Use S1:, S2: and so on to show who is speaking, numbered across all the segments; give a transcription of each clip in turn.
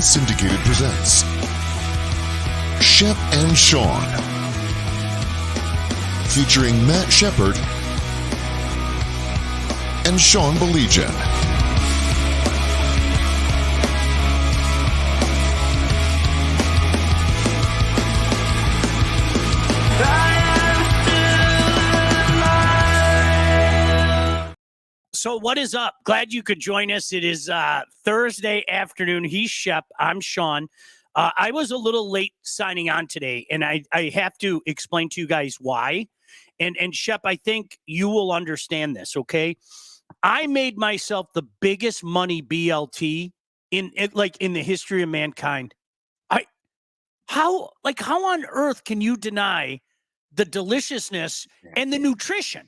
S1: Syndicated presents Shep and Sean, featuring Matt Shepard and Sean Belegian.
S2: So what is up? Glad you could join us. It is Thursday afternoon. He's Shep. I'm Sean. I was a little late signing on today, and I have to explain to you guys why. And Shep, I think you will understand this, okay? I made myself the biggest money BLT in the history of mankind. How on earth can you deny the deliciousness and the nutrition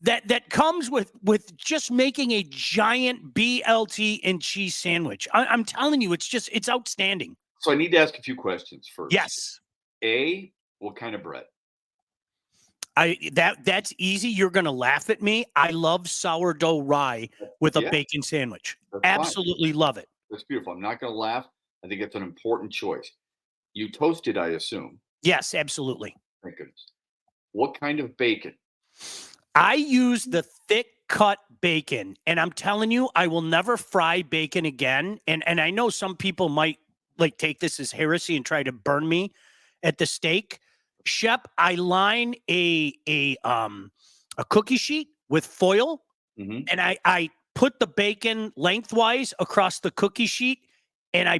S2: that comes with just making a giant BLT and cheese sandwich? I'm telling you, it's outstanding.
S3: So I need to ask a few questions first.
S2: Yes.
S3: A, what kind of bread?
S2: That's easy. You're gonna laugh at me. I love sourdough rye with a bacon sandwich.
S3: That's
S2: Absolutely
S3: fine.
S2: love it.
S3: That's beautiful. I'm not gonna laugh. I think it's an important choice. You toasted, I assume.
S2: Yes, absolutely.
S3: Thank goodness. What kind of bacon?
S2: I use the thick cut bacon, and I'm telling you, I will never fry bacon again. And I know some people might take this as heresy and try to burn me at the stake. Shep, I line a cookie sheet with foil, and I put the bacon lengthwise across the cookie sheet, and I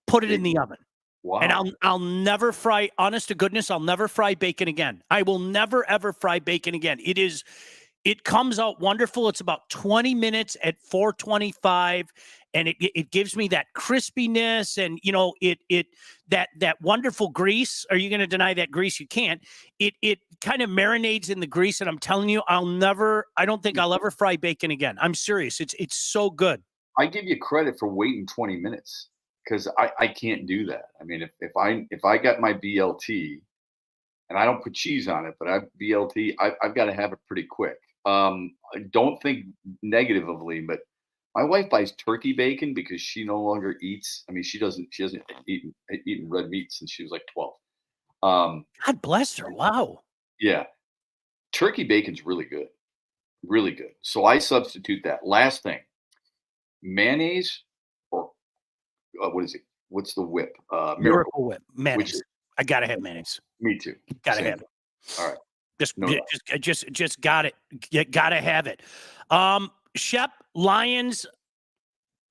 S2: put it in the oven.
S3: Wow.
S2: And I'll never fry, honest to goodness, I'll never fry bacon again. I will never, ever fry bacon again. It comes out wonderful. It's about 20 minutes at 425, and it gives me that crispiness and, that wonderful grease. Are you going to deny that grease? You can't. It kind of marinades in the grease, and I'm telling you, I don't think I'll ever fry bacon again. I'm serious. It's so good.
S3: I give you credit for waiting 20 minutes. Because I can't do that. I mean, if I got my BLT and I don't put cheese on it, but I've got to have it pretty quick. I don't think negative of Lee, but my wife buys turkey bacon because she no longer eats. I mean, she hasn't eaten red meat since she was like 12.
S2: God bless her. Wow.
S3: Yeah, turkey bacon's really good, really good. So I substitute that. Last thing, mayonnaise. What is it? What's the whip?
S2: Miracle Whip. Mayonnaise. I gotta have mayonnaise.
S3: Me too.
S2: Gotta have it.
S3: All right.
S2: Just got it. You gotta have it. Shep, Lions,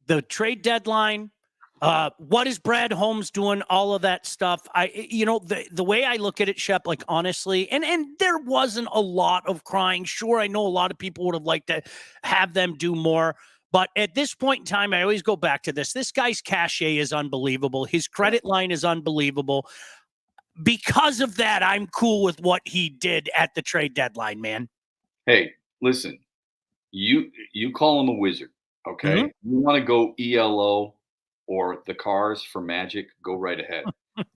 S2: the trade deadline. What is Brad Holmes doing? All of that stuff. The way I look at it, Shep, honestly, and there wasn't a lot of crying. Sure, I know a lot of people would have liked to have them do more. But at this point in time, I always go back to this. This guy's cachet is unbelievable. His credit line is unbelievable. Because of that, I'm cool with what he did at the trade deadline, man.
S3: Hey, listen, you call him a wizard, okay? You want to go ELO or the Cars for Magic, go right ahead.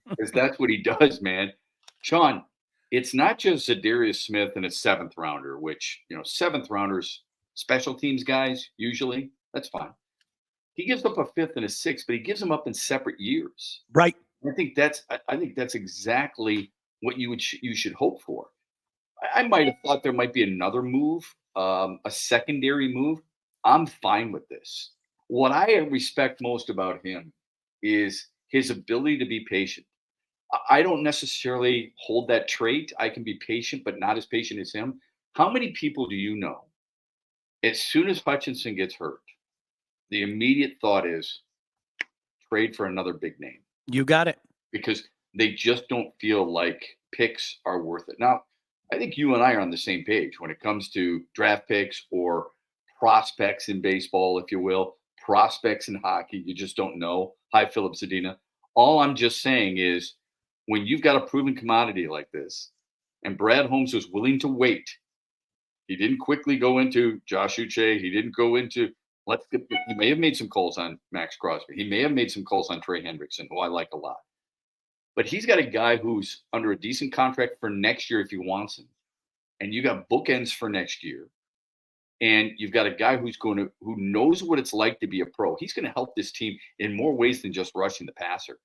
S3: Because that's what he does, man. Sean, it's not just Za'Darius Smith and a seventh rounder, which, seventh rounders, special teams guys, usually, that's fine. He gives up a fifth and a sixth, but he gives them up in separate years.
S2: Right.
S3: I think that's exactly what you should hope for. I might have thought there might be another move, a secondary move. I'm fine with this. What I respect most about him is his ability to be patient. I don't necessarily hold that trait. I can be patient, but not as patient as him. How many people do you know? As soon as Hutchinson gets hurt, the immediate thought is trade for another big name.
S2: You got it.
S3: Because they just don't feel like picks are worth it. Now, I think you and I are on the same page when it comes to draft picks or prospects in baseball, if you will, prospects in hockey. You just don't know. Hi, Philip Zadina. All I'm just saying is when you've got a proven commodity like this, and Brad Holmes was willing to wait. He didn't quickly go into Josh Uche. He didn't go into he may have made some calls on Max Crosby. He may have made some calls on Trey Hendrickson, who I like a lot. But he's got a guy who's under a decent contract for next year if he wants him. And you got bookends for next year. And you've got a guy who knows what it's like to be a pro. He's going to help this team in more ways than just rushing the passer.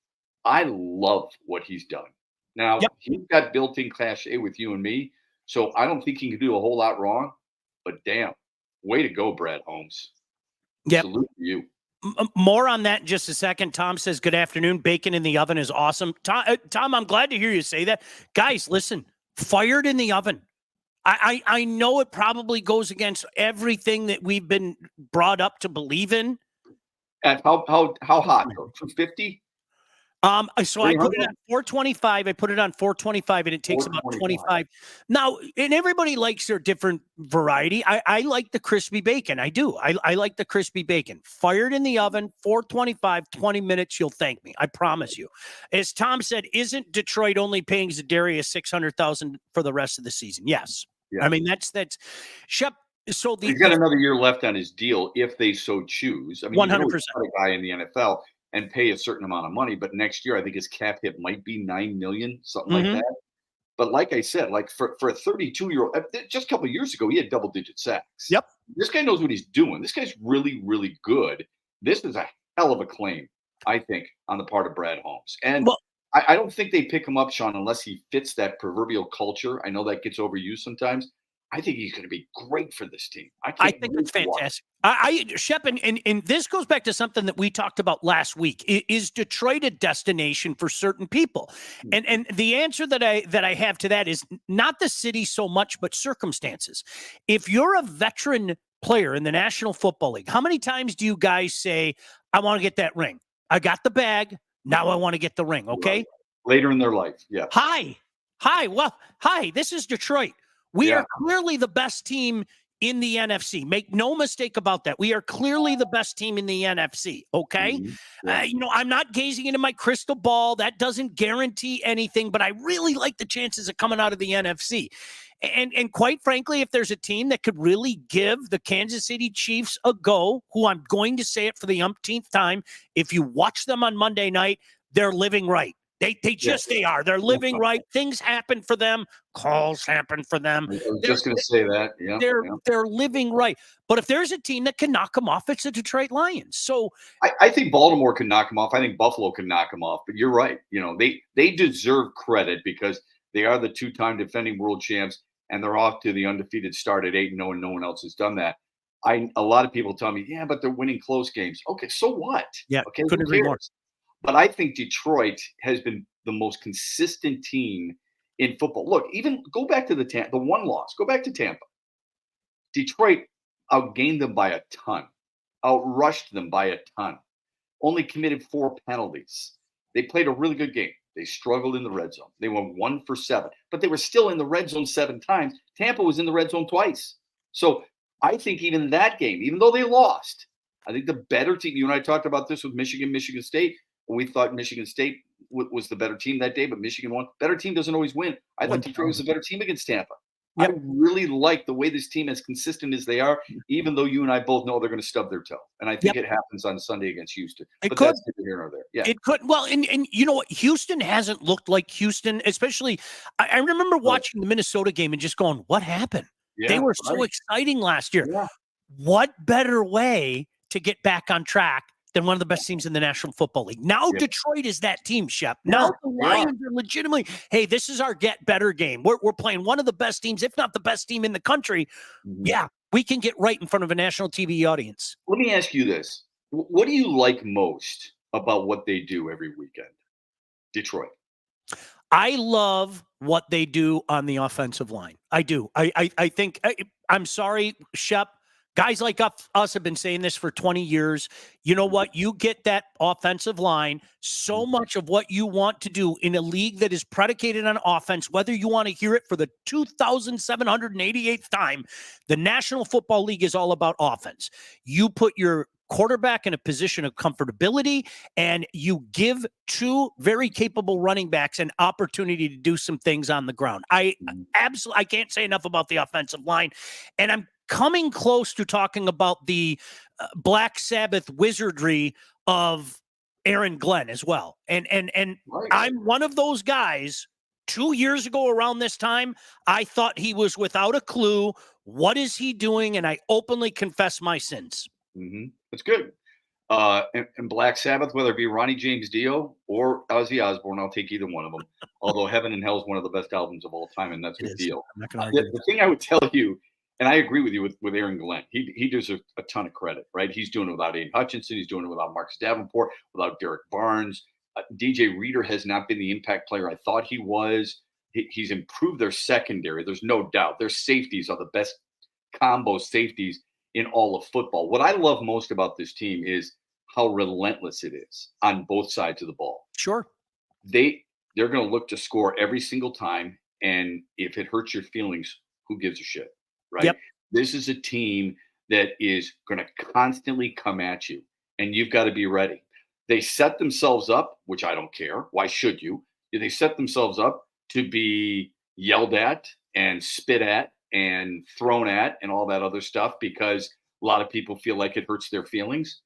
S3: I love what he's done. Now,
S2: Yep.
S3: he's got built-in cachet with you and me, so I don't think he can do a whole lot wrong. But damn, way to go, Brad Holmes.
S2: Yep.
S3: Salute to you.
S2: More on that in just a second. Tom says, good afternoon. Bacon in the oven is awesome. Tom, I'm glad to hear you say that. Guys, listen, fired in the oven. I know it probably goes against everything that we've been brought up to believe in.
S3: At how hot? 250?
S2: So I put it on 425. I put it on 425, and it takes about 25. Now, and everybody likes their different variety. I like the crispy bacon. I do. I like the crispy bacon. Fired in the oven, 425, 20 minutes. You'll thank me. I promise you. As Tom said, isn't Detroit only paying Za'Darius $600,000 for the rest of the season? Yes. Yeah. I mean, that's Shep. So
S3: he's got another year left on his deal if they so choose. I mean,
S2: 100%.
S3: A guy in the NFL and pay a certain amount of money, but next year I think his cap hit might be $9 million, something like that. But like I said, like for a 32-year-old, just a couple of years ago, he had double-digit sacks.
S2: Yep.
S3: This guy knows what he's doing. This guy's really, really good. This is a hell of a claim, I think, on the part of Brad Holmes. And I don't think they pick him up, Sean, unless he fits that proverbial culture. I know that gets overused sometimes. I think he's going to be great for this team. I think it's
S2: fantastic. Shep, and this goes back to something that we talked about last week. Is Detroit a destination for certain people? And the answer that I have to that is not the city so much, but circumstances. If you're a veteran player in the National Football League, how many times do you guys say, I want to get that ring? I got the bag. Now I want to get the ring. Okay.
S3: Right. Later in their life. Yeah.
S2: Hi. Well, hi, this is Detroit. We are clearly the best team in the NFC. Make no mistake about that. We are clearly the best team in the NFC. Okay. I'm not gazing into my crystal ball. That doesn't guarantee anything, but I really like the chances of coming out of the NFC. And quite frankly, if there's a team that could really give the Kansas City Chiefs a go, who I'm going to say it for the umpteenth time, if you watch them on Monday night, they're living right. They are. They're living right. Things happen for them. Calls happen for them.
S3: I was just going to say that. Yeah,
S2: they're living right. But if there's a team that can knock them off, it's the Detroit Lions. So
S3: I think Baltimore can knock them off. I think Buffalo can knock them off. But you're right. They deserve credit because they are the two-time defending world champs, and they're off to the undefeated start at 8-0, and no one else has done that. A lot of people tell me, yeah, but they're winning close games. Okay, so what?
S2: Yeah,
S3: okay,
S2: couldn't agree more.
S3: But I think Detroit has been the most consistent team in football. Look, even go back to the one loss. Go back to Tampa. Detroit outgained them by a ton, outrushed them by a ton, only committed 4 penalties. They played a really good game. They struggled in the red zone. They went 1 for 7, but they were still in the red zone 7 times. Tampa was in the red zone twice. So I think even that game, even though they lost, I think the better team, you and I talked about this with Michigan State. We thought Michigan State was the better team that day, but Michigan won. Better team doesn't always win. I thought Detroit was a better team against Tampa. Yep. I really like the way this team is consistent as they are, even though you and I both know they're going to stub their toe. And I think it happens on Sunday against Houston. But that's neither here nor there. Yeah.
S2: It could. Well, and you know what? Houston hasn't looked like Houston, especially. I remember watching the Minnesota game and just going, what happened? Yeah, they were so exciting last year. Yeah. What better way to get back on track than one of the best teams in the National Football League? Now Detroit is that team, Shep. Now the Lions are legitimately, hey, this is our get better game. We're playing one of the best teams, if not the best team in the country. Mm-hmm. Yeah, we can get right in front of a national TV audience.
S3: Let me ask you this. What do you like most about what they do every weekend? Detroit.
S2: I love what they do on the offensive line. I do. I think, I'm sorry, Shep. Guys like us have been saying this for 20 years. You know what? You get that offensive line. So much of what you want to do in a league that is predicated on offense, whether you want to hear it for the 2,788th time, the National Football League is all about offense. You put your quarterback in a position of comfortability, and you give 2 very capable running backs an opportunity to do some things on the ground. I can't say enough about the offensive line, and I'm coming close to talking about the Black Sabbath wizardry of Aaron Glenn as well. And I'm one of those guys 2 years ago around this time, I thought he was without a clue. What is he doing? And I openly confess my sins.
S3: That's good. And Black Sabbath, whether it be Ronnie James Dio or Ozzy Osbourne, I'll take either one of them. Although Heaven and Hell is one of the best albums of all time, and that's
S2: It
S3: with
S2: is.
S3: Dio.
S2: I'm not going to argue.
S3: The thing I would tell you, and I agree with you with Aaron Glenn, he deserves a ton of credit, right? He's doing it without Aidan Hutchinson. He's doing it without Marcus Davenport, without Derek Barnes. DJ Reader has not been the impact player I thought he was. He's improved their secondary. There's no doubt. Their safeties are the best combo safeties in all of football. What I love most about this team is how relentless it is on both sides of the ball.
S2: Sure.
S3: They're going to look to score every single time. And if it hurts your feelings, who gives a shit, right?
S2: Yep.
S3: This is a team that is going to constantly come at you, and you've got to be ready. They set themselves up, which I don't care. Why should you? They set themselves up to be yelled at and spit at and thrown at and all that other stuff because a lot of people feel like it hurts their feelings.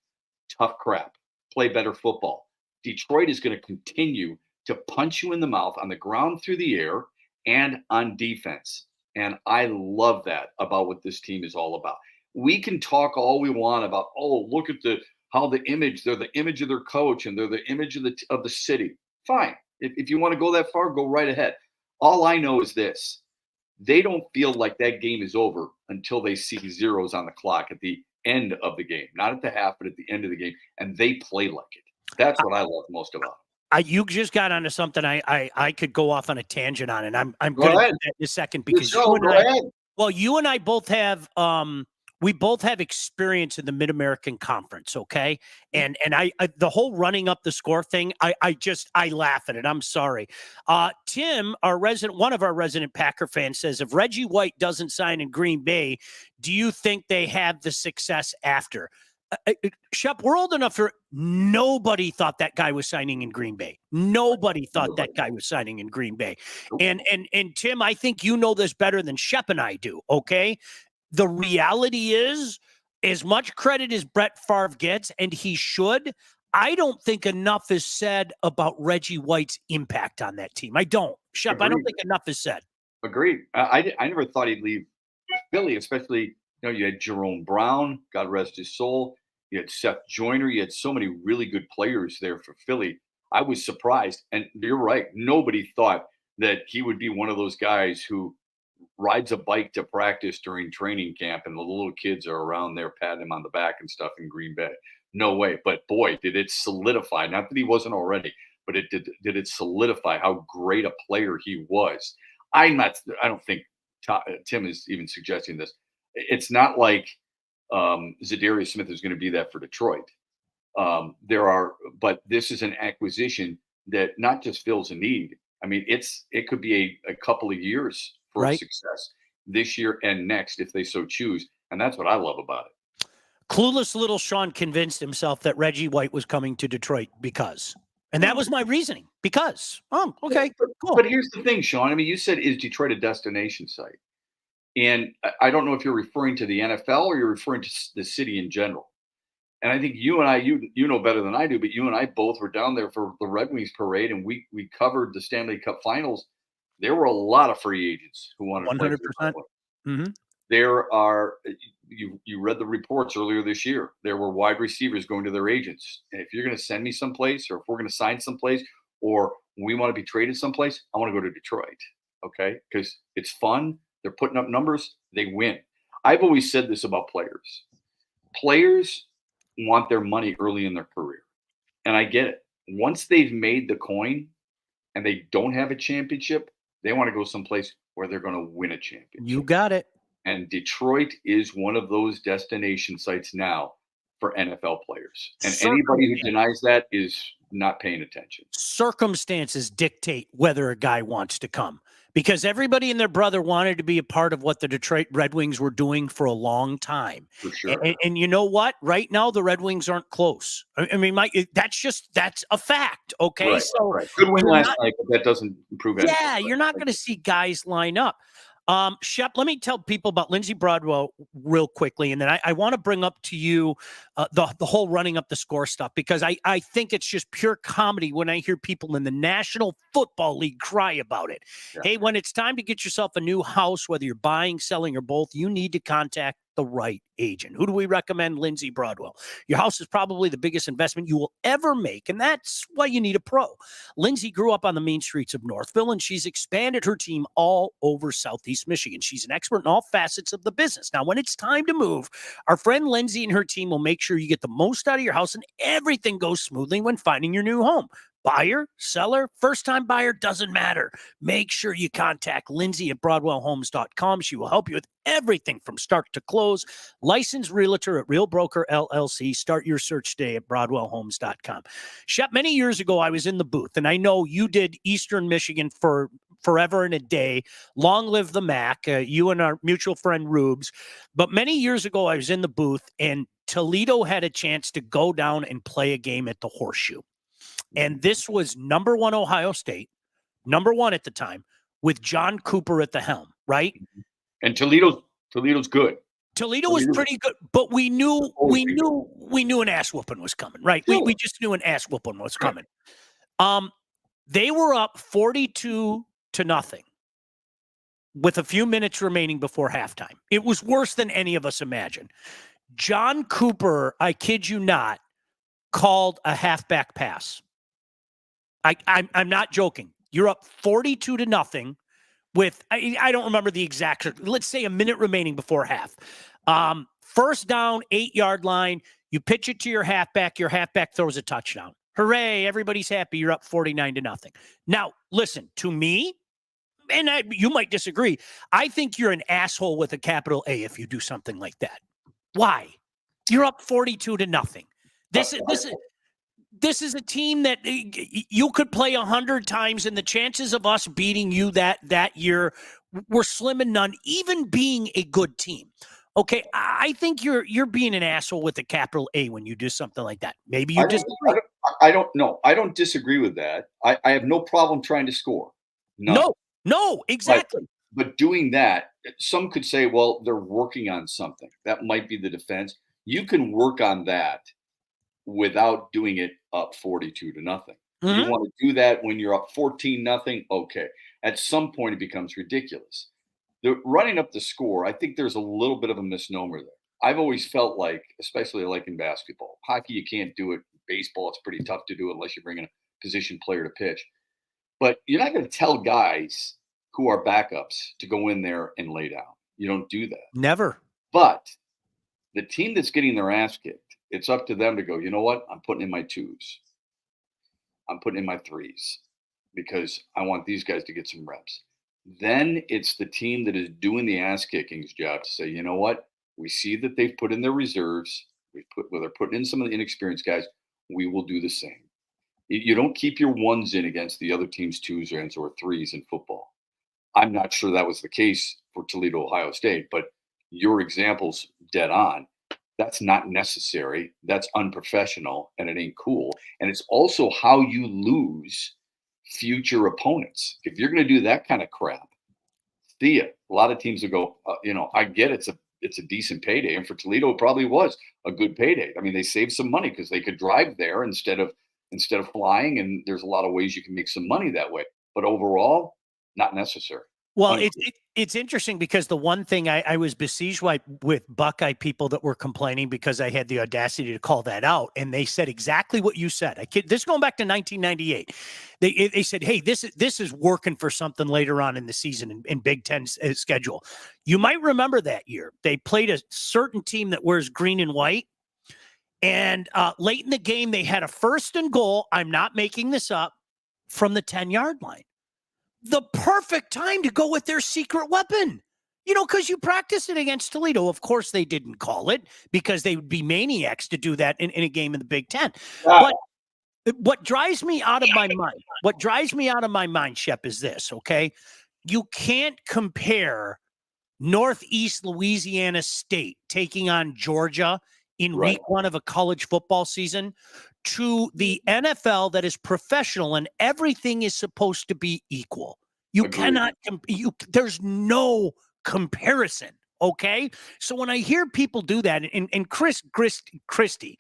S3: Tough crap. Play better football. Detroit is going to continue to punch you in the mouth on the ground, through the air, and on defense. And I love that about what this team is all about. We can talk all we want about, look at how the image, they're the image of their coach and they're the image of the city. Fine. If you want to go that far, go right ahead. All I know is this. They don't feel like that game is over until they see zeros on the clock at the end of the game, not at the half, but at the end of the game. And they play like it. That's what I love most about it.
S2: You just got onto something I could go off on a tangent on, and I'm going to do that in a second because you and I both have we both have experience in the Mid-American Conference, okay? And I the whole running up the score thing, I laugh at it. I'm sorry. Tim, one of our resident Packer fans, says if Reggie White doesn't sign in Green Bay, do you think they have the success after? Shep, we're old enough for nobody thought that guy was signing in Green Bay. Nobody thought that guy was signing in Green Bay. And Tim, I think you know this better than Shep and I do, okay? The reality is, as much credit as Brett Favre gets, and he should, I don't think enough is said about Reggie White's impact on that team. I don't. Shep, I don't think enough is said.
S3: Agreed. I never thought he'd leave Philly, especially, you had Jerome Brown, God rest his soul. You had Seth Joyner. You had so many really good players there for Philly. I was surprised. And you're right. Nobody thought that he would be one of those guys who rides a bike to practice during training camp and the little kids are around there patting him on the back and stuff in Green Bay. No way. But boy, did it solidify, not that he wasn't already, but did it solidify how great a player he was. I don't think Tim is even suggesting this. It's not like Za'Darius Smith is going to be that for Detroit. But this is an acquisition that not just fills a need. I mean, it could be a couple of years for success this year and next if they so choose. And that's what I love about it.
S2: Clueless little Sean convinced himself that Reggie White was coming to Detroit and that was my reasoning, because. Oh, okay, cool.
S3: But here's the thing, Sean. I mean, you said, is Detroit a destination site? And I don't know if you're referring to the NFL or you're referring to the city in general. And I think you and I, you know better than I do, but you and I both were down there for the Red Wings parade, and we covered the Stanley Cup Finals. There were a lot of free agents who wanted
S2: 100%. Mm-hmm.
S3: There are, you read the reports earlier this year. There were wide receivers going to their agents. And if you're going to send me someplace, or if we're going to sign someplace, or we want to be traded someplace, I want to go to Detroit. Okay, because it's fun. They're putting up numbers. They win. I've always said this about players. Players want their money early in their career. And I get it. Once they've made the coin and they don't have a championship, they want to go someplace where they're going to win a championship.
S2: You got it.
S3: And Detroit is one of those destination sites now for NFL players. And anybody who denies that is not paying attention.
S2: Circumstances dictate whether a guy wants to come, because everybody and their brother wanted to be a part of what the Detroit Red Wings were doing for a long time.
S3: For sure.
S2: And you know what? Right now, the Red Wings aren't close. I mean, Mike, that's a fact. Okay.
S3: Right,
S2: so
S3: good win last night, but that doesn't improve anything.
S2: Yeah, you're not going to see guys line up. Shep, let me tell people about Lindsey Broadwell real quickly, and then I want to bring up to you the whole running up the score stuff, because I think it's just pure comedy when I hear people in the National Football League cry about it.
S3: Yeah.
S2: Hey, when it's time to get yourself a new house, whether you're buying, selling, or both, you need to contact the right agent. Who do we recommend? Lindsey Broadwell. Your house is probably the biggest investment you will ever make, and that's why you need a pro. Lindsey grew up on the main streets of Northville, and she's expanded her team all over Southeast Michigan. She's an expert in all facets of the business. Now, when it's time to move, our friend Lindsey and her team will make sure you get the most out of your house and everything goes smoothly when finding your new home. Buyer, seller, first-time buyer, doesn't matter. Make sure you contact Lindsey at BroadwellHomes.com. She will help you with everything from start to close. Licensed realtor at Real Broker LLC. Start your search today at BroadwellHomes.com. Shep, many years ago, I was in the booth, and I know you did Eastern Michigan for forever and a day. Long live the Mac, you and our mutual friend Rubes. But many years ago, I was in the booth, and Toledo had a chance to go down and play a game at the Horseshoe. And this was number 1 Ohio State, number 1 at the time, with John Cooper at the helm, right?
S3: And Toledo's good.
S2: Toledo was pretty good, but we knew an ass whooping was coming, right?
S3: Sure.
S2: We just knew an ass whooping was coming. They were up 42-0 with a few minutes remaining before halftime. It was worse than any of us imagined. John Cooper, I kid you not, called a halfback pass. I'm not joking. You're up 42-0 with, I don't remember the exact, let's say a minute remaining before half. First down, 8-yard line. You pitch it to your halfback throws a touchdown. Hooray, everybody's happy. You're up 49-0. Now, listen, to me, and you might disagree, I think you're an asshole with a capital A if you do something like that. Why? You're up 42-0. This is a team that you could play 100 times, and the chances of us beating you that year were slim and none, even being a good team. Okay, I think you're being an asshole with a capital A when you do something like that. Maybe you disagree.
S3: I don't know. I don't disagree with that. I have no problem trying to score. None.
S2: No, exactly.
S3: But doing that, some could say, well, they're working on something. That might be the defense. You can work on that without doing it up 42-0.
S2: Mm-hmm.
S3: You want to do that when you're up 14-0. Okay. At some point, it becomes ridiculous. The running up the score, I think there's a little bit of a misnomer there. I've always felt like, especially like in basketball, hockey, you can't do it. Baseball, it's pretty tough to do unless you bring in a position player to pitch. But you're not going to tell guys who are backups to go in there and lay down. You don't do that.
S2: Never.
S3: But the team that's getting their ass kicked, it's up to them to go, you know what? I'm putting in my 2s. I'm putting in my 3s because I want these guys to get some reps. Then it's the team that is doing the ass kicking's job to say, you know what? We see that they've put in their reserves. They're putting in some of the inexperienced guys. We will do the same. You don't keep your 1s in against the other team's 2s or 3s in football. I'm not sure that was the case for Toledo, Ohio State, but your example's dead on. That's not necessary. That's unprofessional, and it ain't cool. And it's also how you lose future opponents. If you're going to do that kind of crap, see it. A lot of teams will go, I get it's a decent payday. And for Toledo, it probably was a good payday. I mean, they saved some money because they could drive there instead of flying. And there's a lot of ways you can make some money that way. But overall, not necessary.
S2: Well, it's interesting because the one thing I was besieged with Buckeye people that were complaining because I had the audacity to call that out, and they said exactly what you said. This is going back to 1998. They said, "Hey, this is working for something later on in the season in Big Ten's schedule." You might remember that year they played a certain team that wears green and white, and late in the game they had a 1st and goal. I'm not making this up, from the 10-yard line. The perfect time to go with their secret weapon, because you practiced it against Toledo. Of course, they didn't call it because they would be maniacs to do that in a game in the Big Ten. But what drives me out of my mind, Shep, is this, okay? You can't compare Northeast Louisiana State taking on Georgia in week 1 of a college football season to the NFL that is professional and everything is supposed to be equal. You cannot, there's no comparison. Okay. So when I hear people do that, and Chris Christie,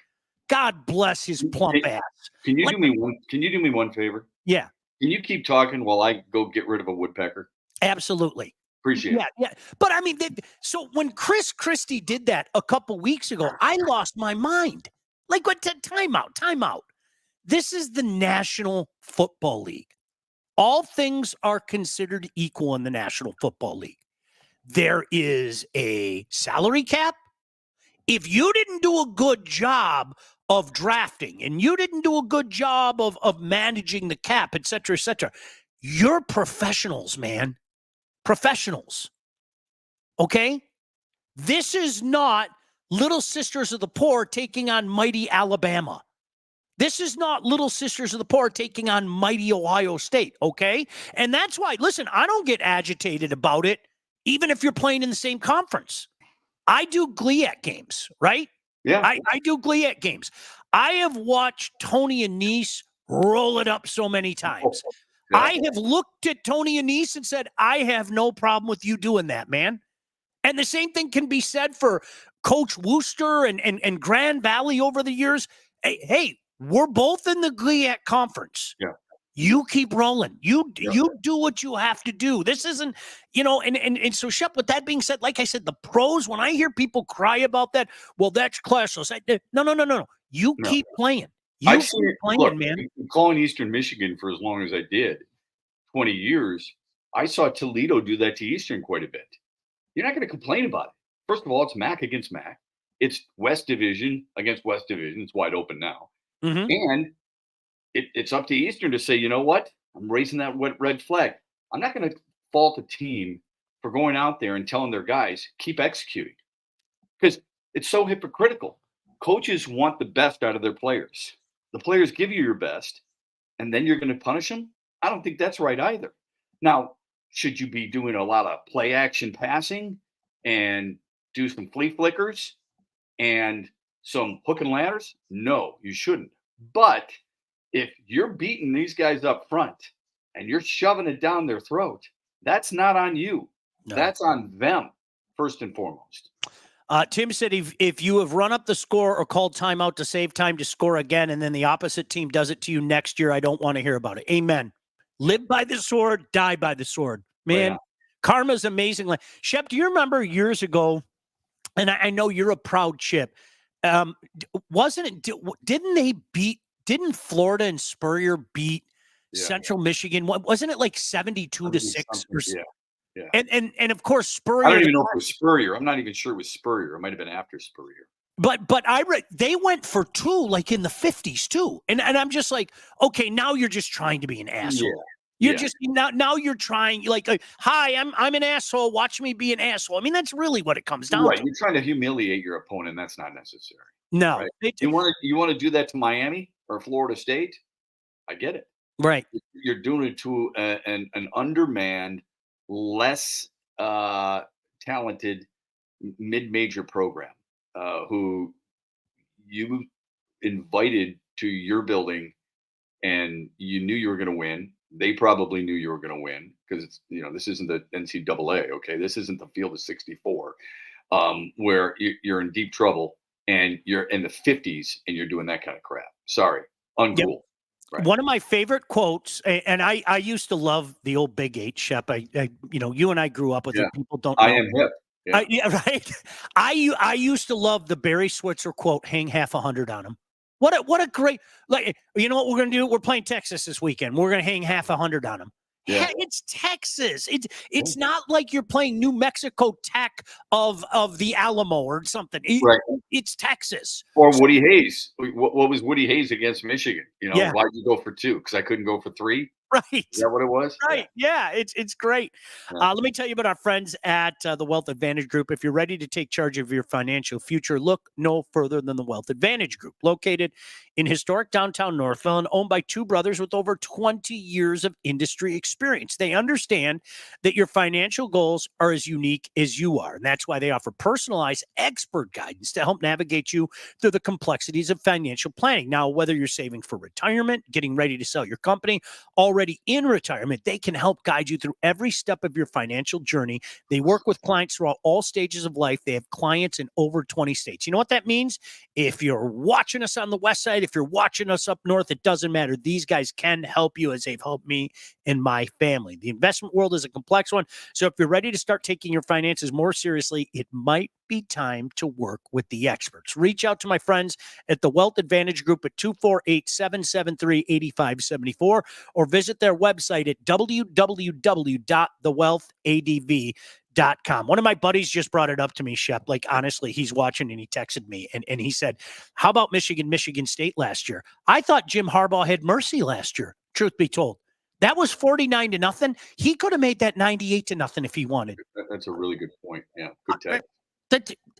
S2: God bless his plump ass.
S3: Can you do me one? Can you do me one favor?
S2: Yeah,
S3: Can you keep talking while I go get rid of a woodpecker?
S2: absolutely.
S3: Appreciate it.
S2: Yeah. But I mean, so when Chris Christie did that a couple weeks ago, I lost my mind. Like, what? Time out. This is the National Football League. All things are considered equal in the National Football League. There is a salary cap. If you didn't do a good job of drafting and you didn't do a good job of managing the cap, et cetera, you're professionals, man. Professionals. Okay? This is not Little Sisters of the Poor taking on mighty Alabama. This is not Little Sisters of the Poor taking on mighty Ohio State, okay? And that's why, listen, I don't get agitated about it, even if you're playing in the same conference. I do GLIAC games, right?
S3: Yeah.
S2: I do GLIAC games. I have watched Tony Annese roll it up so many times.
S3: Yeah.
S2: I have looked at Tony Annese and said, I have no problem with you doing that, man. And the same thing can be said for Coach Wooster and Grand Valley over the years. Hey, we're both in the GLIAC conference.
S3: Yeah.
S2: You keep rolling. You do what you have to do. This isn't, and so Shep, with that being said, like I said, the pros, when I hear people cry about that, well, that's classless. No. You keep playing.
S3: I've seen it.
S2: Playing,
S3: Look,
S2: man.
S3: calling Eastern Michigan for as long as I did, 20 years, I saw Toledo do that to Eastern quite a bit. You're not going to complain about it. First of all, it's MAC against MAC. It's West Division against West Division. It's wide open now.
S2: Mm-hmm.
S3: And it's up to Eastern to say, you know what? I'm raising that red flag. I'm not going to fault a team for going out there and telling their guys, keep executing. Because it's so hypocritical. Coaches want the best out of their players. The players give you your best, and then you're going to punish them? I don't think that's right either. Now, should you be doing a lot of play action passing and do some flea flickers and some hook and ladders? No, you shouldn't. But if you're beating these guys up front and you're shoving it down their throat, that's not on you. No. That's on them, first and foremost.
S2: Tim said if you have run up the score or called timeout to save time to score again, and then the opposite team does it to you next year, I don't want to hear about it. Amen. Live by the sword, die by the sword. Man, yeah. Karma's amazing. Shep, do you remember years ago, and I know you're a proud Chip, didn't Florida and Spurrier beat Central Michigan? Wasn't it like 72-6?
S3: Yeah.
S2: And of course Spurrier.
S3: I don't even know if it was Spurrier. I'm not even sure it was Spurrier. It might have been after Spurrier.
S2: But I read they went for 2 like in the 50s too. And I'm just like, okay, now you're just trying to be an asshole. You're just now you're trying like hi, I'm an asshole. Watch me be an asshole. I mean, that's really what it comes down to.
S3: You're trying to humiliate your opponent. That's not necessary.
S2: No.
S3: Right? You want to do that to Miami or Florida State? I get it.
S2: Right.
S3: You're doing it to an undermanned, less talented mid-major program who you invited to your building and you knew you were going to win. They probably knew you were going to win because it's, this isn't the NCAA. Okay. This isn't the field of 64 where you're in deep trouble and you're in the 50s and you're doing that kind of crap. Sorry. Uncool. Yep. Right.
S2: One of my favorite quotes, and I used to love the old Big 8, Shep. You and I grew up with it. People don't know.
S3: I am hip.
S2: Yeah. Right. I used to love the Barry Switzer quote, hang half 100 on him. What a great, you know what we're going to do? We're playing Texas this weekend. We're going to hang half 100 on them. Yeah. It's Texas. It's not like you're playing New Mexico Tech of the Alamo or something.
S3: Right.
S2: It's Texas.
S3: Or Woody Hayes. What was Woody Hayes against Michigan? Why'd you go for 2? Because I couldn't go for 3.
S2: Right.
S3: Is that what it was?
S2: Right. Yeah. It's great. Yeah. Let me tell you about our friends at the Wealth Advantage Group. If you're ready to take charge of your financial future, look no further than the Wealth Advantage Group, located in historic downtown Northville and owned by 2 brothers with over 20 years of industry experience. They understand that your financial goals are as unique as you are. And that's why they offer personalized expert guidance to help navigate you through the complexities of financial planning. Now, whether you're saving for retirement, getting ready to sell your company, already already in retirement, they can help guide you through every step of your financial journey. They work with clients throughout all stages of life. They have clients in over 20 states. You know what that means? If you're watching us on the west side, if you're watching us up north, it doesn't matter. These guys can help you as they've helped me and my family. The investment world is a complex one. So if you're ready to start taking your finances more seriously, it might be time to work with the experts. Reach out to my friends at the Wealth Advantage Group at 248-773-8574 or visit their website at www.thewealthadv.com. One of my buddies just brought it up to me, Shep. Like, honestly, he's watching and he texted me and he said, how about Michigan State last year? I thought Jim Harbaugh had mercy last year, truth be told. That was 49-0. He could have made that 98-0 if he wanted.
S3: That's a really good point. Yeah, good text.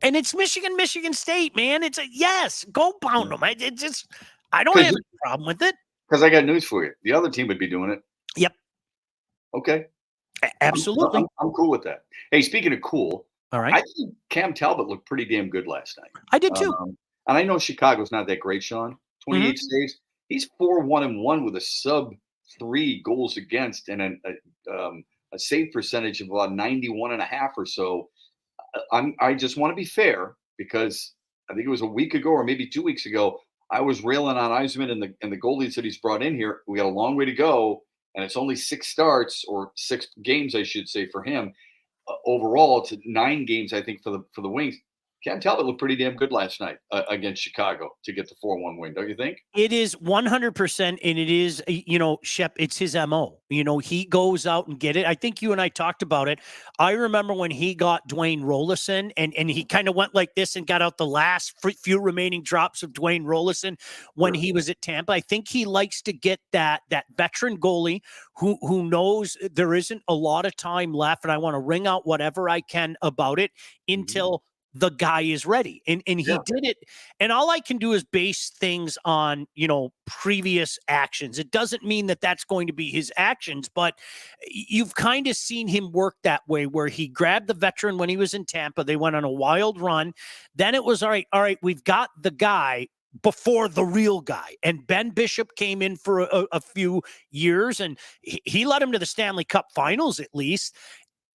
S2: And it's Michigan State, man. It's a yes, go pound them. I don't have any problem with it.
S3: Because I got news for you. The other team would be doing it.
S2: Yep.
S3: Okay.
S2: Absolutely.
S3: I'm cool with that. Hey, speaking of cool,
S2: all right.
S3: I think Cam Talbot looked pretty damn good last night.
S2: I did too.
S3: And I know Chicago's not that great, Sean. 28 saves. He's 4-1-1 with a sub-3 goals against and a save percentage of about 91.5 or so. I just want to be fair because I think it was a week ago or maybe 2 weeks ago, I was railing on Yzerman and the goalies that he's brought in here. We got a long way to go, and it's only 6 starts or 6 games, I should say, for him. Overall, it's 9 games, I think, for the Wings. Cam Talbot looked pretty damn good last night against Chicago to get the 4-1 win, don't you think?
S2: It is 100%, and it is, Shep, it's his MO. He goes out and get it. I think you and I talked about it. I remember when he got Dwayne Rollison, and he kind of went like this and got out the last few remaining drops of Dwayne Rollison when he was at Tampa. I think he likes to get that veteran goalie who knows there isn't a lot of time left, and I want to wring out whatever I can about it until the guy is ready. And he did it. And all I can do is base things on, previous actions. It doesn't mean that that's going to be his actions, but you've kind of seen him work that way where he grabbed the veteran when he was in Tampa. They went on a wild run. Then it was, all right, we've got the guy before the real guy. And Ben Bishop came in for a few years and he led him to the Stanley Cup Finals at least.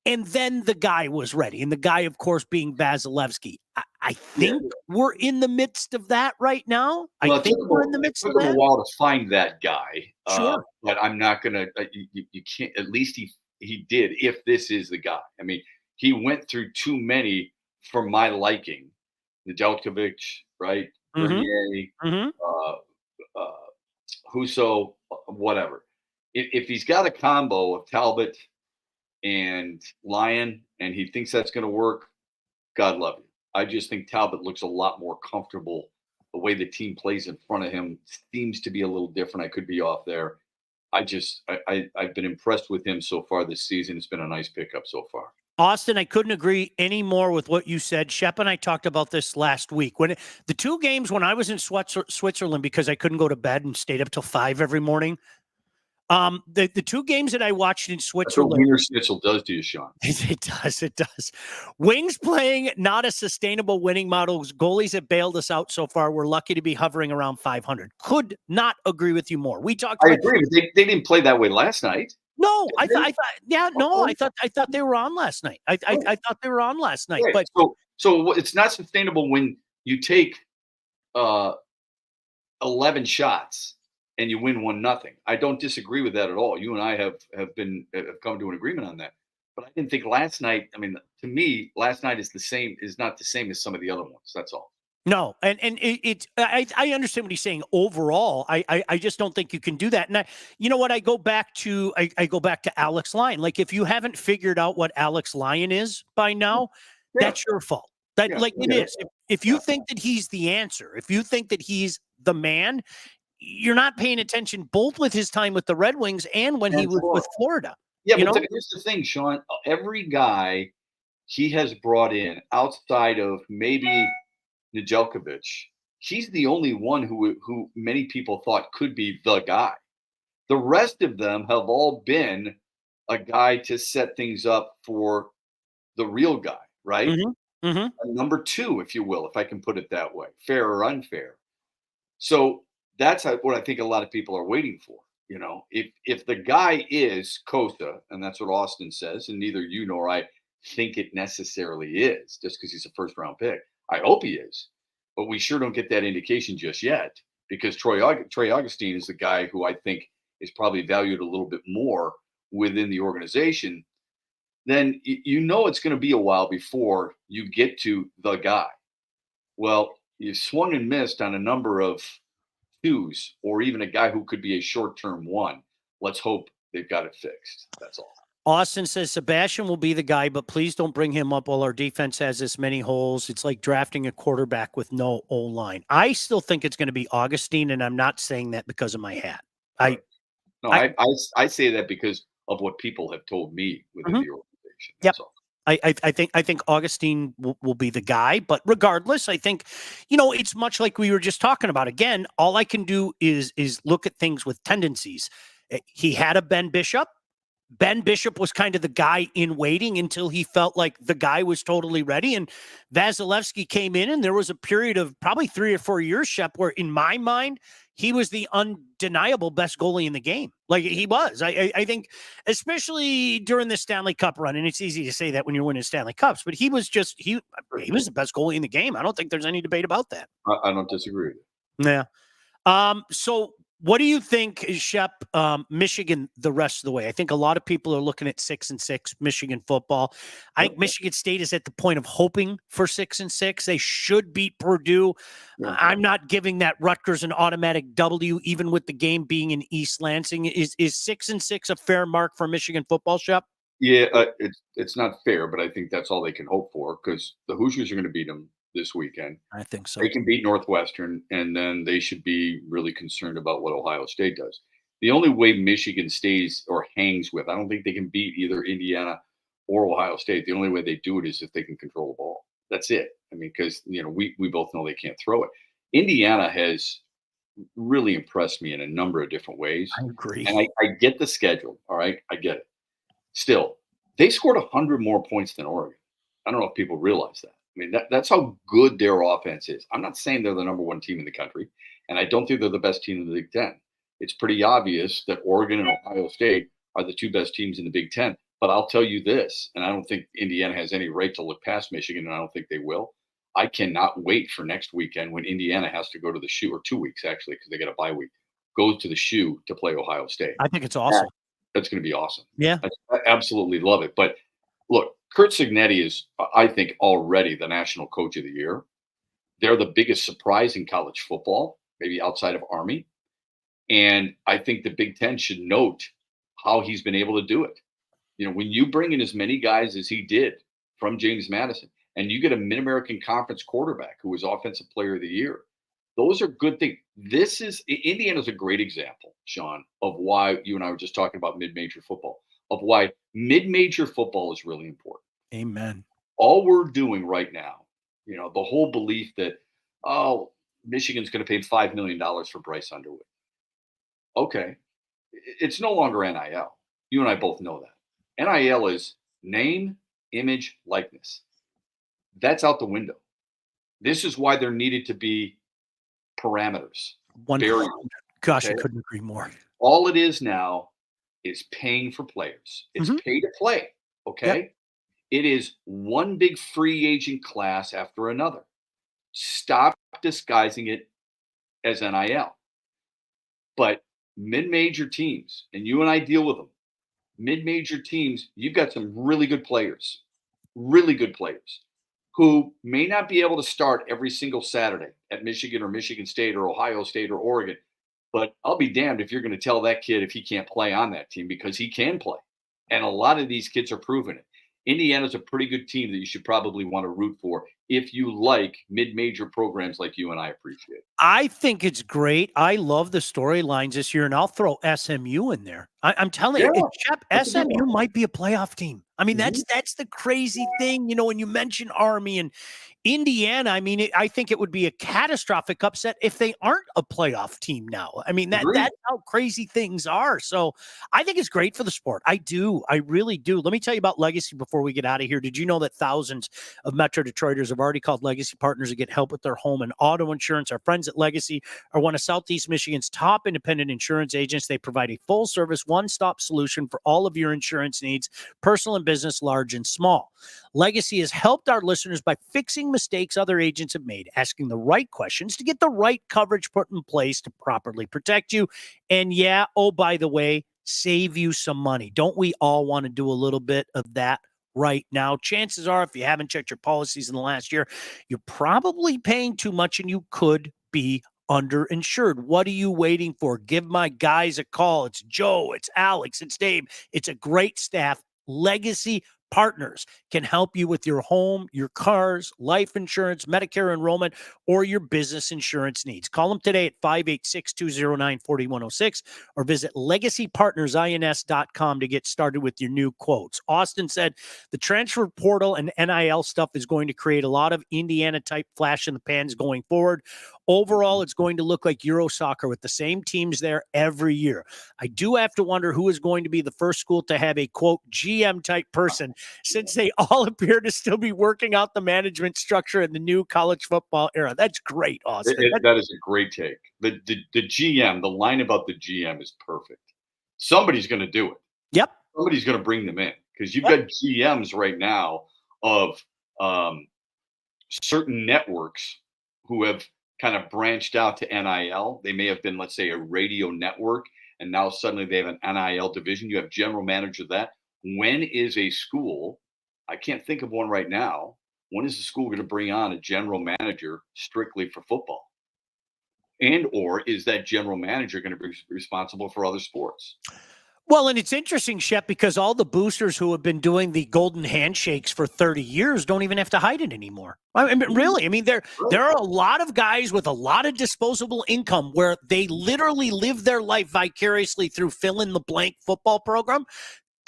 S2: And then the guy was ready. And the guy, of course, being Vasilevsky. I think we're in the midst of that right now.
S3: Well,
S2: I think we're in the midst of that.
S3: It took him a while to find that guy.
S2: Sure.
S3: But I'm not going to you can't. At least he did, if this is the guy. I mean, he went through too many for my liking. Nedeljkovic, right? Bernier, Husso, whatever. If he's got a combo of Talbot and Lyon, and he thinks that's going to work, God love you. I just think Talbot looks a lot more comfortable. The way the team plays in front of him seems to be a little different. I could be off there. I've been impressed with him so far this season. It's been a nice pickup so far.
S2: Austin, I couldn't agree any more with what you said. Shep and I talked about this last week. When the 2 games when I was in Switzerland because I couldn't go to bed and stayed up till 5 every morning, the 2 games that I watched in Switzerland.
S3: That's what Wiener Schnitzel does to you, Sean.
S2: It does. Wings playing not a sustainable winning model. Goalies have bailed us out so far. We're lucky to be hovering around 500. Could not agree with you more. We talked.
S3: I agree. But they didn't play that way last night.
S2: No, I thought they were on last night. I thought they were on last night.
S3: Right.
S2: But
S3: so it's not sustainable when you take 11 shots and you win 1-0. I don't disagree with that at all. You and I have come to an agreement on that. But I didn't think last night. I mean, to me, last night is not the same as some of the other ones. That's all.
S2: No, and I understand what he's saying. Overall, I just don't think you can do that. And you know what? I go back to Alex Lyon. Like, if you haven't figured out what Alex Lyon is by now, that's your fault. It is. If you think that he's the answer, if you think that he's the man, you're not paying attention both with his time with the Red Wings and when he was with Florida.
S3: Yeah, but here's the thing, Sean. Every guy he has brought in outside of maybe Nedeljkovic, he's the only one who many people thought could be the guy. The rest of them have all been a guy to set things up for the real guy, right? A number 2, if you will, if I can put it that way, fair or unfair. So that's what I think a lot of people are waiting for. If the guy is Costa, and that's what Austin says, and neither you nor I think it necessarily is, just because he's a first round pick. I hope he is, but we sure don't get that indication just yet, because Trey Augustine is the guy who I think is probably valued a little bit more within the organization. Then it's going to be a while before you get to the guy. Well, you swung and missed on a number of twos, or even a guy who could be a short-term one. Let's hope they've got it fixed. That's all.
S2: Austin says Sebastian will be the guy, but please don't bring him up while our defense has this many holes. It's like drafting a quarterback with no O-line. I still think it's going to be Augustine, and I'm not saying that because of my hat.
S3: I say that because of what people have told me within the organization. That's all.
S2: I think Augustine will be the guy, but regardless, I think, it's much like we were just talking about. Again, all I can do is look at things with tendencies. He had a Ben Bishop. Ben Bishop was kind of the guy in waiting until he felt like the guy was totally ready. And Vasilevsky came in, and there was a period of probably 3 or 4 years, Shep, where in my mind, he was the undeniable best goalie in the game. Like he was. I think, especially during the Stanley Cup run, and it's easy to say that when you're winning Stanley Cups, but he was he was the best goalie in the game. I don't think there's any debate about that.
S3: I don't disagree.
S2: Yeah. So what do you think, Shep, Michigan the rest of the way? I think a lot of people are looking at 6-6 Michigan football. I think Michigan State is at the point of hoping for 6-6. They should beat Purdue. I'm not giving that Rutgers an automatic W, even with the game being in East Lansing. Is 6-6 a fair mark for Michigan football, Shep?
S3: Yeah, it's not fair, but I think that's all they can hope for, because the Hoosiers are going to beat them this weekend.
S2: I think so.
S3: They can beat Northwestern, and then they should be really concerned about what Ohio State does. The only way Michigan stays or hangs with, I don't think they can beat either Indiana or Ohio State. The only way they do it is if they can control the ball. That's it. I mean, because we both know they can't throw it. Indiana has really impressed me in a number of different ways.
S2: I agree.
S3: And I get the schedule. All right, I get it. Still, they scored 100 more points than Oregon. I don't know if people realize that. I mean, that's how good their offense is. I'm not saying they're the number one team in the country, and I don't think they're the best team in the Big Ten. It's pretty obvious that Oregon and Ohio State are the 2 best teams in the Big Ten. But I'll tell you this, and I don't think Indiana has any right to look past Michigan, and I don't think they will. I cannot wait for next weekend when Indiana has to go to the shoe, or 2 weeks actually, because they got a bye week, goes to the shoe to play Ohio State.
S2: I think it's awesome.
S3: That's going to be awesome.
S2: Yeah.
S3: I absolutely love it. But look, Kurt Cignetti is, I think, already the national coach of the year. They're the biggest surprise in college football, maybe outside of Army. And I think the Big Ten should note how he's been able to do it. When you bring in as many guys as he did from James Madison, and you get a Mid-American Conference quarterback who was Offensive Player of the Year, those are good things. Indiana's a great example, Sean, of why you and I were just talking about mid-major football, of why mid-major football is really important.
S2: Amen.
S3: All we're doing right now, the whole belief that, Michigan's going to pay $5 million for Bryce Underwood. Okay. It's no longer NIL. You and I both know that. NIL is name, image, likeness. That's out the window. This is why there needed to be parameters.
S2: 100. Gosh,
S3: Okay.
S2: I couldn't agree more.
S3: All it is now is paying for players. It's pay to play. Okay.
S2: Yep.
S3: It is one big free agent class after another. Stop disguising it as NIL. But mid-major teams, and you and I deal with them, mid-major teams, you've got some really good players who may not be able to start every single Saturday at Michigan or Michigan State or Ohio State or Oregon. But I'll be damned if you're going to tell that kid if he can't play on that team, because he can play. And a lot of these kids are proving it. Indiana's a pretty good team that you should probably want to root for if you like mid-major programs like you and I appreciate.
S2: I think it's great. I love the storylines this year, and I'll throw SMU in there. I'm telling you, Shep, SMU might be a playoff team. I mean, that's the crazy thing, when you mention Army and Indiana, I mean, I think it would be a catastrophic upset if they aren't a playoff team now. I mean,
S3: Agreed.
S2: that's how crazy things are. So I think it's great for the sport. I do. I really do. Let me tell you about Legacy before we get out of here. Did you know that thousands of Metro Detroiters have already called Legacy Partners to get help with their home and auto insurance? Our friends at Legacy are one of Southeast Michigan's top independent insurance agents. They provide a full service, one-stop solution for all of your insurance needs, personal and business, large and small. Legacy has helped our listeners by fixing mistakes other agents have made, asking the right questions to get the right coverage put in place to properly protect you. And yeah, oh, by the way, save you some money. Don't we all want to do a little bit of that right now? Chances are, if you haven't checked your policies in the last year, you're probably paying too much and you could be underinsured. What are you waiting for? Give my guys a call. It's Joe, it's Alex, it's Dave. It's a great staff. Legacy Partners can help you with your home, your cars, life insurance, Medicare enrollment, or your business insurance needs. Call them today at 586-209-4106 or visit legacypartnersins.com to get started with your new quotes. Austin said the transfer portal and NIL stuff is going to create a lot of Indiana-type flash in the pans going forward. Overall, it's going to look like Euro soccer with the same teams there every year. I do have to wonder who is going to be the first school to have a, quote, GM-type person, since they all appear to still be working out the management structure in the new college football era. That's great, Austin.
S3: That is a great take. The GM, the line about the GM is perfect. Somebody's going to do it.
S2: Yep.
S3: Somebody's going to bring them in because you've got GMs right now of certain networks who have kind of branched out to NIL. They may have been, let's say, a radio network, and now suddenly they have an NIL division. You have general manager of that. When is a school, I can't think of one right now, when is the school going to bring on a general manager strictly for football? And or is that general manager going to be responsible for other sports?
S2: Well, and it's interesting, Shep, because all the boosters who have been doing the golden handshakes for 30 years don't even have to hide it anymore. I mean, really, I mean, there are a lot of guys with a lot of disposable income where they literally live their life vicariously through fill in the blank football program.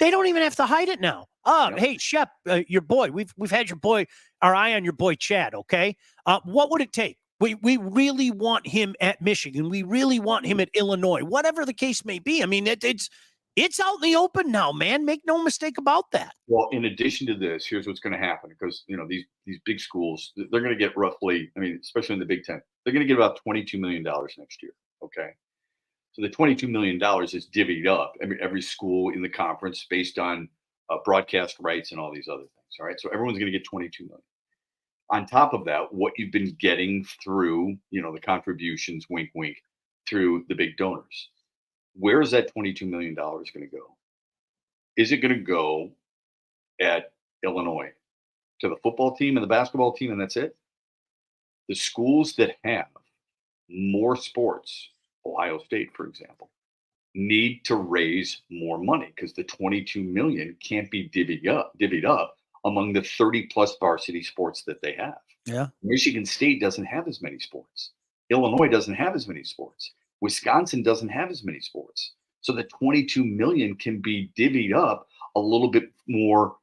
S2: They don't even have to hide it now. Hey, Shep, your boy, we've had our eye on your boy Chad. Okay, what would it take? We really want him at Michigan. We really want him at Illinois. Whatever the case may be. I mean, it's out in the open now, man. Make no mistake about that.
S3: Well, in addition to this, here's what's going to happen because these big schools, they're going to get roughly, I mean, especially in the Big Ten, they're going to get about $22 million next year. Okay. So the $22 million is divvied up every school in the conference based on broadcast rights and all these other things. All right. So everyone's going to get $22 million. On top of that, what you've been getting through, the contributions, wink, wink, through the big donors. Where is that $22 million going to go? Is it going to go at Illinois to the football team and the basketball team, and that's it? The schools that have more sports, Ohio State, for example, need to raise more money because the $22 million can't be divvied up among the 30 plus varsity sports that they have.
S2: Yeah.
S3: Michigan State doesn't have as many sports. Illinois doesn't have as many sports. Wisconsin doesn't have as many sports. So the $22 million can be divvied up a little bit more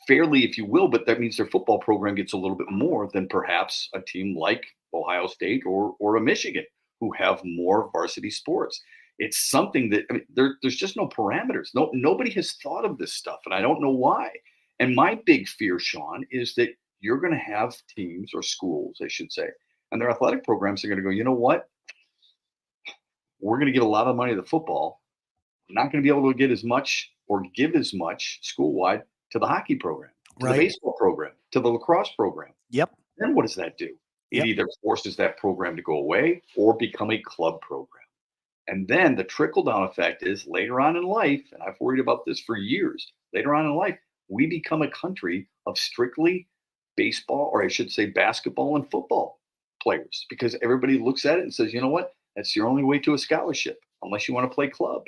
S3: fairly, if you will, but that means their football program gets a little bit more than perhaps a team like Ohio State or a Michigan who have more varsity sports. It's something that, there's just no parameters. Nobody has thought of this stuff, and I don't know why. And my big fear, Sean, is that you're going to have teams or schools, I should say, and their athletic programs are going to go, you know what? We're going to get a lot of money to football. We're not going to be able to get as much or give as much school-wide to the hockey program, to the baseball program, to the lacrosse program.
S2: Yep.
S3: Then what does that do? It either forces that program to go away or become a club program. And then the trickle-down effect is later on in life, and I've worried about this for years, later on in life, we become a country of strictly baseball, or I should say basketball and football players, because everybody looks at it and says, you know what? That's your only way to a scholarship, unless you want to play club.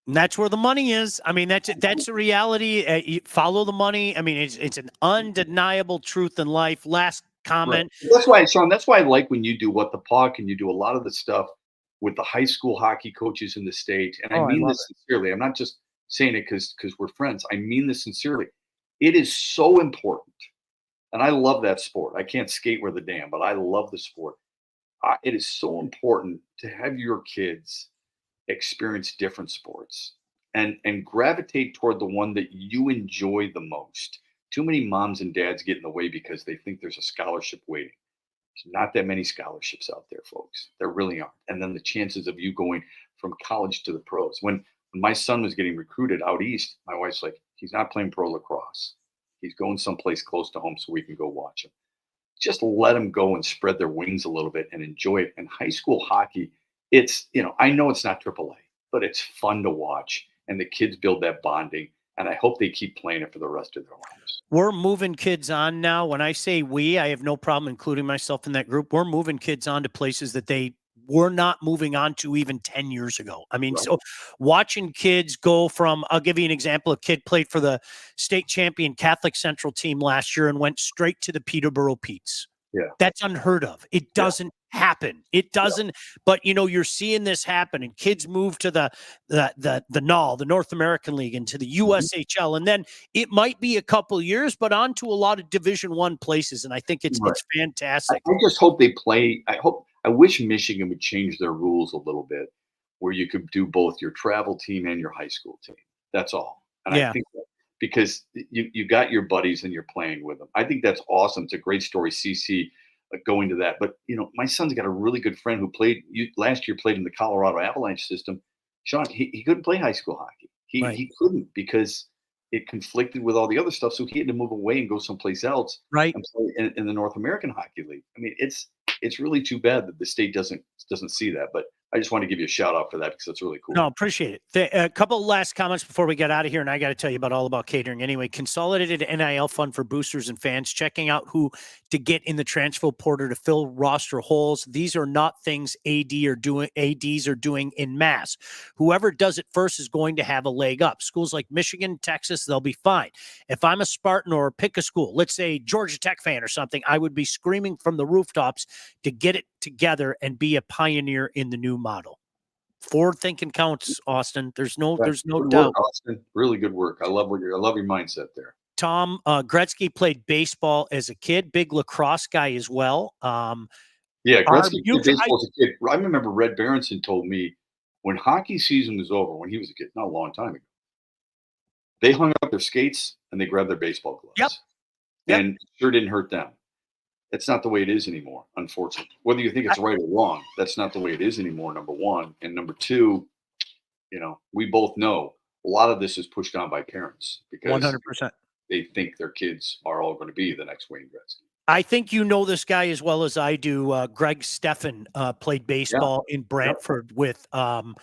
S2: And that's where the money is. I mean, that's the reality. You follow the money. I mean, it's an undeniable truth in life. Last comment.
S3: Right. That's why, Sean, that's why I like when you do What the Puck and you do a lot of the stuff with the high school hockey coaches in the state. And I mean this sincerely. I'm not just saying it because we're friends. I mean this sincerely. It is so important. And I love that sport. I can't skate worth a damn, but I love the sport. It is so important to have your kids experience different sports and gravitate toward the one that you enjoy the most. Too many moms and dads get in the way because they think there's a scholarship waiting. There's not that many scholarships out there, folks. There really aren't. And then the chances of you going from college to the pros. When my son was getting recruited out east, my wife's like, he's not playing pro lacrosse. He's going someplace close to home so we can go watch him. Just let them go and spread their wings a little bit and enjoy it. And high school hockey, it's, I know it's not AAA, but it's fun to watch. And the kids build that bonding. And I hope they keep playing it for the rest of their lives.
S2: We're moving kids on now. When I say we, I have no problem including myself in that group. We're moving kids on to places that they were not moving on to even 10 years ago. I mean, so watching kids go from, I'll give you an example. A kid played for the state champion Catholic Central team last year and went straight to the Peterborough Petes.
S3: Yeah.
S2: That's unheard of. It doesn't happen. It doesn't, but you're seeing this happen, and kids move to the NAL, the North American League, and to the USHL. And then it might be a couple years, but on to a lot of Division I places. And I think it's fantastic.
S3: I just hope they play. I wish Michigan would change their rules a little bit where you could do both your travel team and your high school team. That's all. And I think that because you got your buddies and you're playing with them. I think that's awesome. It's a great story, CC, going to that. But, my son's got a really good friend who last year played in the Colorado Avalanche system. Sean, he couldn't play high school hockey. He couldn't because it conflicted with all the other stuff. So he had to move away and go someplace else and play in the North American Hockey League. I mean, it's really too bad that the state doesn't see that. But I just want to give you a shout out for that because it's really cool.
S2: No, appreciate it. A couple of last comments before we get out of here, and I got to tell you all about catering anyway. Consolidated NIL fund for boosters and fans, checking out who to get in the transfer portal to fill roster holes. These are not things ADs are doing in mass. Whoever does it first is going to have a leg up. Schools like Michigan, Texas, they'll be fine. If I'm a Spartan or pick a school, let's say Georgia Tech fan or something, I would be screaming from the rooftops to get it together and be a pioneer in the new model. Forward thinking counts, Austin. There's no
S3: good
S2: doubt.
S3: Work, Austin. Really good work. I love your mindset there.
S2: Tom Gretzky played baseball as a kid, big lacrosse guy as well.
S3: Yeah, Gretzky played baseball as a kid. I remember Red Berenson told me when hockey season was over, when he was a kid, not a long time ago, they hung up their skates and they grabbed their baseball gloves. Yep. And it sure didn't hurt them. That's not the way it is anymore, unfortunately. Whether you think it's right or wrong, that's not the way it is anymore, number one. And number two, we both know a lot of this is pushed on by parents because
S2: 100%.
S3: They think their kids are all going to be the next Wayne Gretzky.
S2: I think you know this guy as well as I do. Greg Steffen played baseball in Brantford with the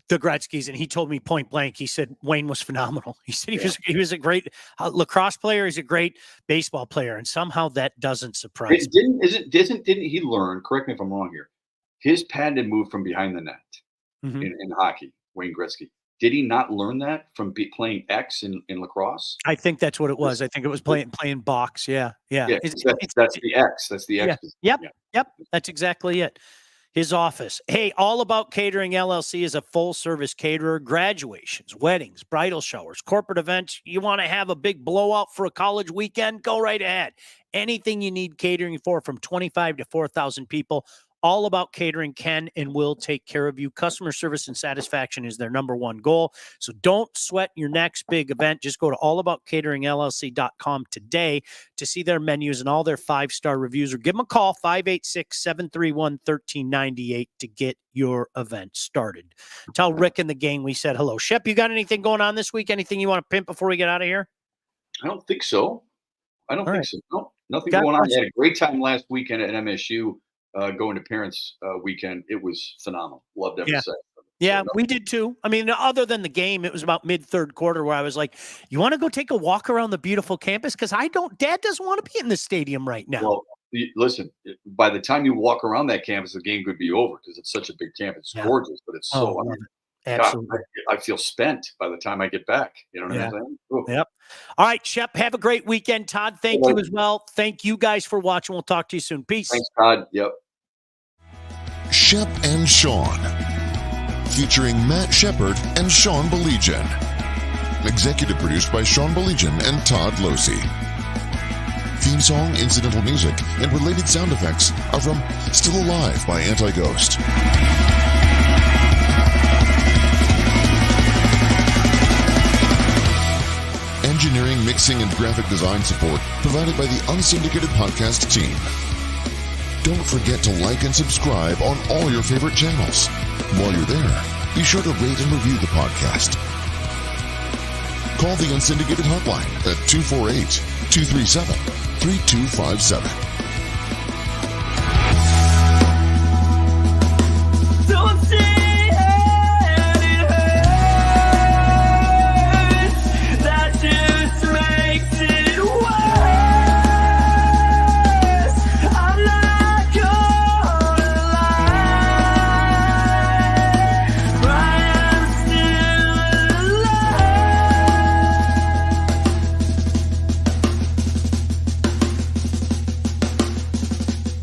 S2: Gretzkys, and he told me point blank. He said Wayne was phenomenal. He said he was a great lacrosse player. He's a great baseball player, and somehow that doesn't surprise me.
S3: Didn't he learn? Correct me if I'm wrong here. His patented move from behind the net in hockey, Wayne Gretzky. Did he not learn that from playing X in lacrosse?
S2: I think that's what it was. I think it was playing box. Yeah.
S3: That's the X. That's the X.
S2: Yep. That's exactly it. His office. Hey, All About Catering LLC is a full-service caterer. Graduations, weddings, bridal showers, corporate events. You want to have a big blowout for a college weekend? Go right ahead. Anything you need catering for, from 25 to 4,000 people. All About Catering can and will take care of you. Customer service and satisfaction is their number one goal. So don't sweat your next big event. Just go to allaboutcateringllc.com today to see their menus and all their 5-star reviews, or give them a call, 586-731-1398 to get your event started. Tell Rick and the gang we said hello. Shep, you got anything going on this week? Anything you want to pimp before we get out of here?
S3: I don't think so. No, nothing going on. I had a great time last weekend at MSU. Going to parents' weekend, it was phenomenal. Loved every second.
S2: Yeah, we did too. I mean, other than the game, it was about mid-third quarter where I was like, "You want to go take a walk around the beautiful campus?" Because Dad doesn't want to be in the stadium right now.
S3: Well, listen, by the time you walk around that campus, the game could be over because it's such a big campus. It's gorgeous, but it's so.
S2: Absolutely.
S3: God, I feel spent by the time I get back. You know what I'm saying? Ooh.
S2: Yep. All right, Shep, have a great weekend. Todd, thank you as well. Thank you guys for watching. We'll talk to you soon. Peace.
S3: Thanks, Todd. Yep.
S1: Shep and Sean. featuring Matt Shepard and Sean Belegian. Executive produced by Sean Belegian and Todd Losey. Theme song, incidental music, and related sound effects are from Still Alive by Anti-Ghost. Engineering, mixing, and graphic design support provided by the Unsyndicated Podcast team. Don't forget to like and subscribe on all your favorite channels. While you're there, be sure to rate and review the podcast. Call the Unsyndicated hotline at 248-237-3257.